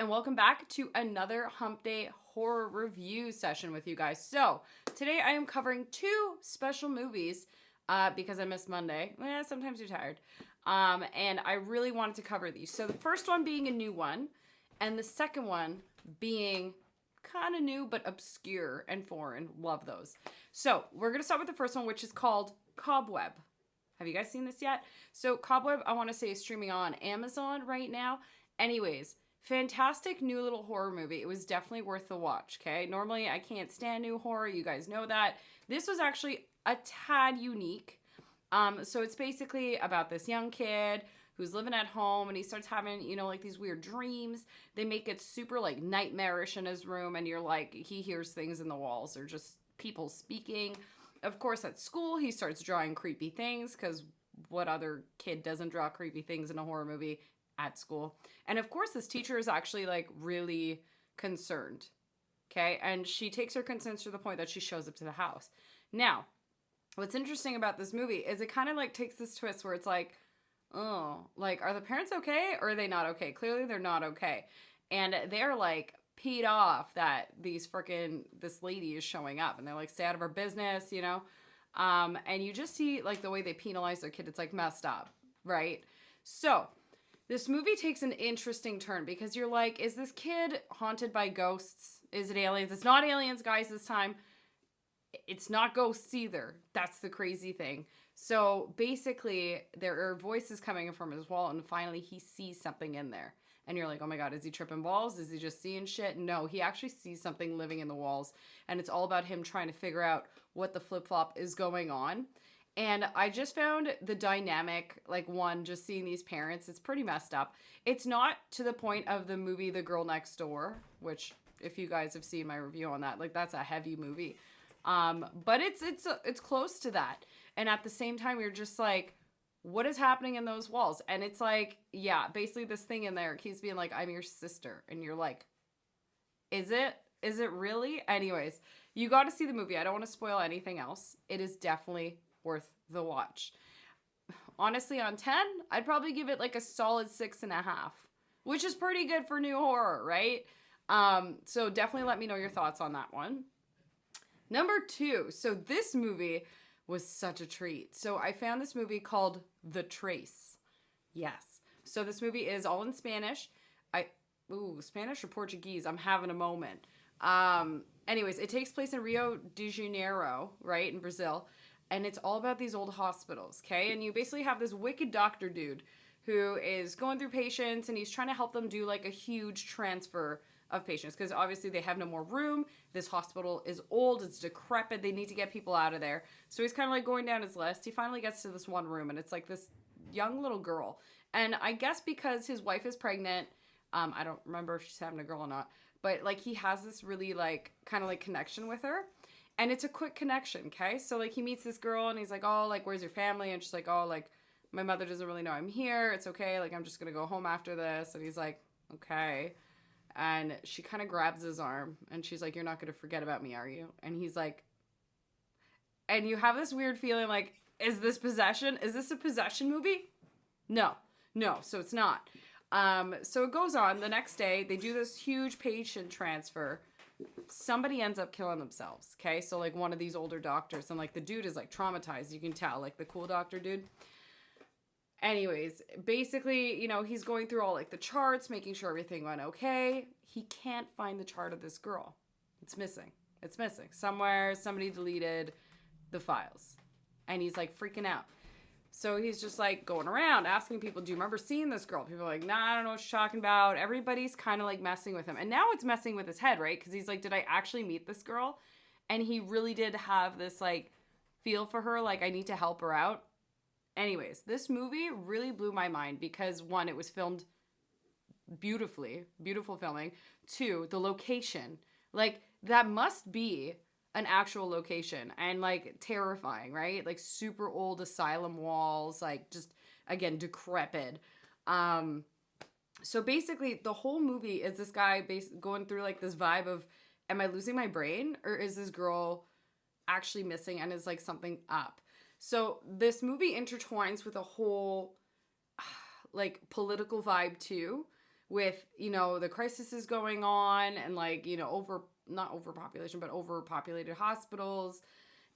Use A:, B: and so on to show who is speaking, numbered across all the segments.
A: and welcome back to another Hump Day horror review session with you guys. So, today I am covering two special movies because I missed Monday. Sometimes you're tired. And I really wanted to cover these. So, the first one being a new one, and the second one being kind of new but obscure and foreign. Love those. So, we're going to start with the first one, which is called COBWEB. Have you guys seen this yet? So, COBWEB, I want to say, is streaming on Amazon right now. Anyways, fantastic new little horror movie. It was definitely worth the watch, okay? Normally, I can't stand new horror. You guys know that. This was actually a tad unique. So it's basically about this young kid who's living at home and he starts having, like these weird dreams. They make it super like nightmarish in his room and you're like, he hears things in the walls or just people speaking. Of course, at school, he starts drawing creepy things because what other kid doesn't draw creepy things in a horror movie at school? And of course, this teacher is actually like really concerned. Okay. And she takes her concerns to the point that she shows up to the house. Now, what's interesting about this movie is it kind of like takes this twist where it's like, oh, like, are the parents okay or are they not okay? Clearly they're not okay. And they're like peed off that this lady is showing up and they're like, stay out of our business, and you just see like the way they penalize their kid. It's like messed up. Right. So this movie takes an interesting turn because you're like, is this kid haunted by ghosts? Is it aliens? It's not aliens, guys, this time. It's not ghosts either. That's the crazy thing. So basically, there are voices coming from his wall, and finally he sees something in there. And you're like, oh my God, is he tripping balls? Is he just seeing shit? No, he actually sees something living in the walls. And it's all about him trying to figure out what the flip-flop is going on. And I just found the dynamic, like, one, just seeing these parents, it's pretty messed up. It's not to the point of the movie The Girl Next Door, which, if you guys have seen my review on that, like, that's a heavy movie. But it's close to that. And at the same time, you're just like, what is happening in those walls? And it's like, yeah, basically this thing in there keeps being like, I'm your sister. And you're like, is it? Is it really? Anyways, you got to see the movie. I don't want to spoil anything else. It is definitely worth the watch. Honestly, on 10, I'd probably give it like a solid 6.5, which is pretty good for new horror, right? So definitely let me know your thoughts on that one. Number 2. So this movie was such a treat. So I found this movie called The Trace. Yes. So this movie is all in Spanish. Spanish or Portuguese? I'm having a moment. Anyways, it takes place in Rio de Janeiro, right, in Brazil. And it's all about these old hospitals, okay? And you basically have this wicked doctor dude who is going through patients and he's trying to help them do like a huge transfer of patients because obviously they have no more room. This hospital is old, it's decrepit, they need to get people out of there. So he's kind of like going down his list. He finally gets to this one room and it's like this young little girl. And I guess because his wife is pregnant, I don't remember if she's having a girl or not, but like he has this really like kind of like connection with her. And it's a quick connection, okay? So, like, he meets this girl, and he's like, oh, like, where's your family? And she's like, oh, like, my mother doesn't really know I'm here. It's okay. Like, I'm just going to go home after this. And he's like, okay. And she kind of grabs his arm, and she's like, you're not going to forget about me, are you? And he's like, and you have this weird feeling like, is this possession? Is this a possession movie? No. So it's not. So it goes on. The next day, they do this huge patient transfer. Somebody ends up killing themselves, okay? So, like, one of these older doctors, and, like, the dude is, like, traumatized. You can tell, like, the cool doctor dude. Anyways, basically, he's going through all, like, the charts, making sure everything went okay. He can't find the chart of this girl. It's missing. Somewhere, somebody deleted the files. And he's, like, freaking out. So he's just, like, going around asking people, do you remember seeing this girl? People are like, nah, I don't know what you're talking about. Everybody's kind of, like, messing with him. And now it's messing with his head, right? Because he's like, did I actually meet this girl? And he really did have this, like, feel for her, like, I need to help her out. Anyways, this movie really blew my mind because, 1, it was filmed beautifully. Beautiful filming. 2, the location. Like, that must be an actual location and like terrifying, right? Like super old asylum walls, like just again decrepit. So basically the whole movie is this guy going through like this vibe of, am I losing my brain or is this girl actually missing and is like something up? So this movie intertwines with a whole like political vibe too, with, you know, the crisis is going on and like, you know, not overpopulation, but overpopulated hospitals.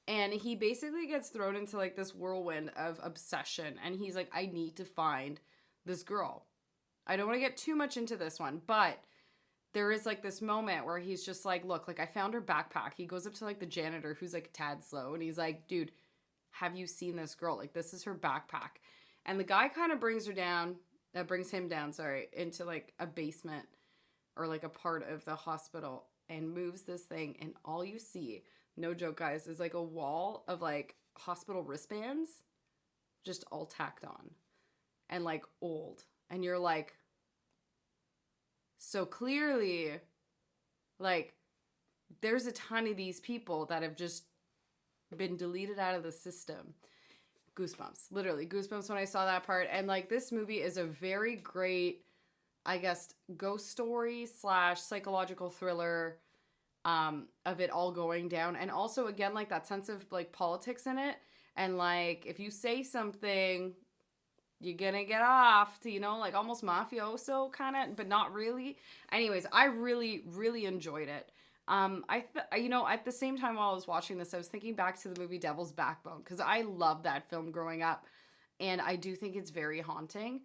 A: And he basically gets thrown into like this whirlwind of obsession. And he's like, I need to find this girl. I don't want to get too much into this one, but there is like this moment where he's just like, look, like I found her backpack. He goes up to like the janitor who's like a tad slow. And he's like, dude, have you seen this girl? Like, this is her backpack. And the guy kind of brings him down, into like a basement or like a part of the hospital and moves this thing. And all you see, no joke, guys, is like a wall of like hospital wristbands just all tacked on and like old. And you're like, so clearly, like, there's a ton of these people that have just been deleted out of the system. Goosebumps, literally goosebumps when I saw that part. And like, this movie is a very great, I guess, ghost story / psychological thriller of it all going down. And also, again, like that sense of like politics in it. And like, if you say something, you're gonna get off to, you know, like almost mafioso kind of, but not really. Anyways, I really, really enjoyed it. You know, at the same time while I was watching this, I was thinking back to the movie Devil's Backbone because I loved that film growing up, and I do think it's very haunting.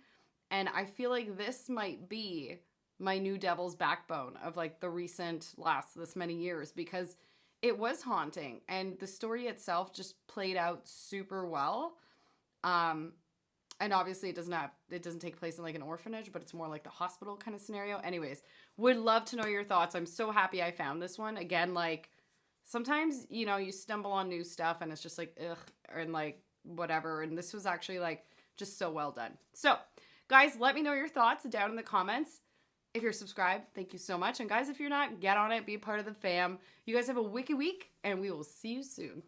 A: And I feel like this might be my new Devil's Backbone of like the recent last this many years, because it was haunting and the story itself just played out super well. And obviously it doesn't take place in like an orphanage, but it's more like the hospital kind of scenario. Anyways, would love to know your thoughts. I'm so happy I found this one. Again, like sometimes, you know, you stumble on new stuff and it's just like, ugh, and like whatever. And this was actually like just so well done. So guys, let me know your thoughts down in the comments. If you're subscribed, thank you so much. And guys, if you're not, get on it, be a part of the fam. You guys have a wicked week and we will see you soon.